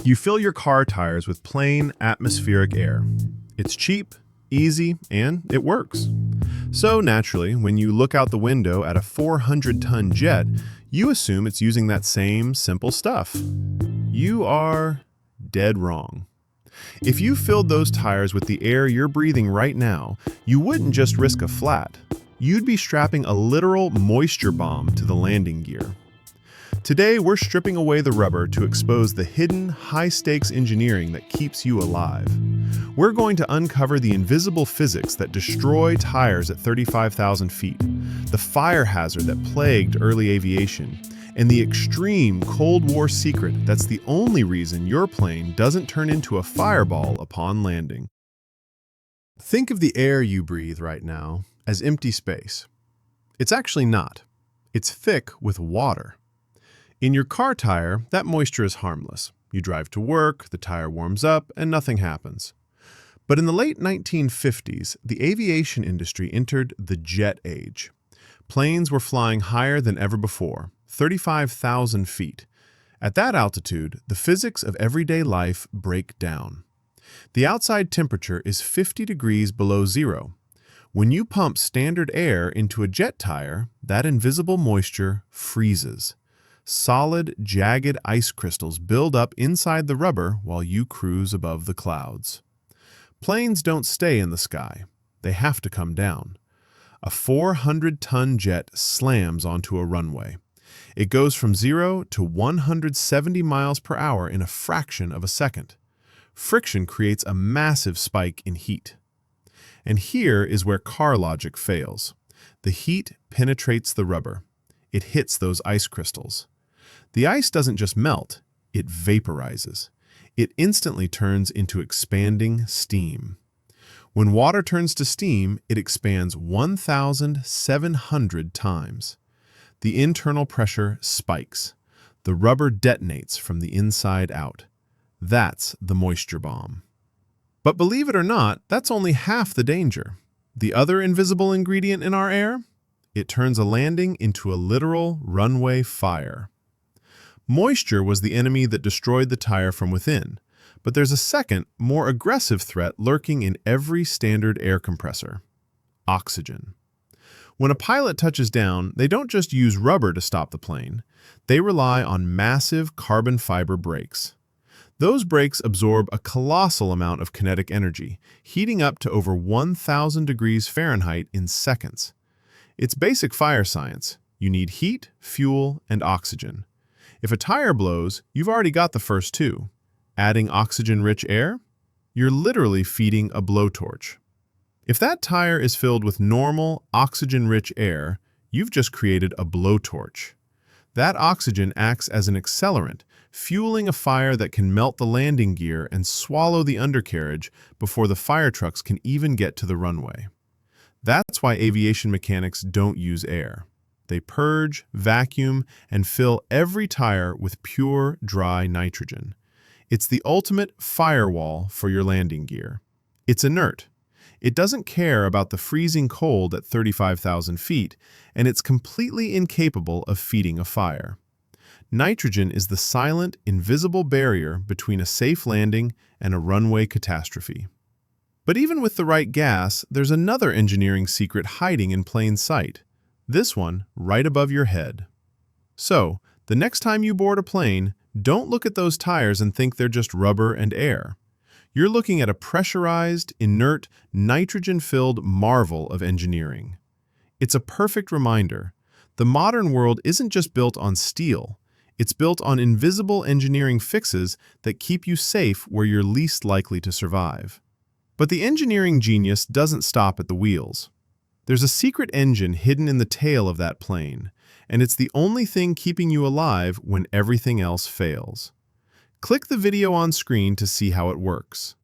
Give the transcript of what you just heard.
You fill your car tires with plain atmospheric air. It's cheap, easy, and it works. So naturally, when you look out the window at a 400-ton jet, you assume it's using that same simple stuff. You are dead wrong. If you filled those tires with the air you're breathing right now, you wouldn't just risk a flat. You'd be strapping a literal moisture bomb to the landing gear. Today, we're stripping away the rubber to expose the hidden, high-stakes engineering that keeps you alive. We're going to uncover the invisible physics that destroy tires at 35,000 feet, the fire hazard that plagued early aviation, and the extreme Cold War secret that's the only reason your plane doesn't turn into a fireball upon landing. Think of the air you breathe right now as empty space. It's actually not. It's thick with water. In your car tire, that moisture is harmless. You drive to work, the tire warms up, and nothing happens. But in the late 1950s, the aviation industry entered the jet age. Planes were flying higher than ever before, 35,000 feet. At that altitude, the physics of everyday life break down. The outside temperature is 50 degrees below zero. When you pump standard air into a jet tire, that invisible moisture freezes. Solid, jagged ice crystals build up inside the rubber while you cruise above the clouds. Planes don't stay in the sky. They have to come down. A 400-ton jet slams onto a runway. It goes from 0 to 170 miles per hour in a fraction of a second. Friction creates a massive spike in heat. And here is where car logic fails. The heat penetrates the rubber. It hits those ice crystals. The ice doesn't just melt, it vaporizes. It instantly turns into expanding steam. When water turns to steam, it expands 1,700 times. The internal pressure spikes. The rubber detonates from the inside out. That's the moisture bomb. But believe it or not, that's only half the danger. The other invisible ingredient in our air? It turns a landing into a literal runway fire. Moisture was the enemy that destroyed the tire from within, but there's a second, more aggressive threat lurking in every standard air compressor: oxygen. When a pilot touches down, they don't just use rubber to stop the plane. They rely on massive carbon fiber brakes. Those brakes absorb a colossal amount of kinetic energy, heating up to over 1,000 degrees Fahrenheit in seconds. It's basic fire science. You need heat, fuel, and oxygen. If a tire blows, you've already got the first two. Adding oxygen-rich air? You're literally feeding a blowtorch. If that tire is filled with normal, oxygen-rich air, you've just created a blowtorch. That oxygen acts as an accelerant, fueling a fire that can melt the landing gear and swallow the undercarriage before the fire trucks can even get to the runway. That's why aviation mechanics don't use air. They purge, vacuum, and fill every tire with pure, dry nitrogen. It's the ultimate firewall for your landing gear. It's inert. It doesn't care about the freezing cold at 35,000 feet, and it's completely incapable of feeding a fire. Nitrogen is the silent, invisible barrier between a safe landing and a runway catastrophe. But even with the right gas, there's another engineering secret hiding in plain sight. This one right above your head. So, the next time you board a plane, don't look at those tires and think they're just rubber and air. You're looking at a pressurized, inert, nitrogen-filled marvel of engineering. It's a perfect reminder. The modern world isn't just built on steel. It's built on invisible engineering fixes that keep you safe where you're least likely to survive. But the engineering genius doesn't stop at the wheels. There's a secret engine hidden in the tail of that plane, and it's the only thing keeping you alive when everything else fails. Click the video on screen to see how it works.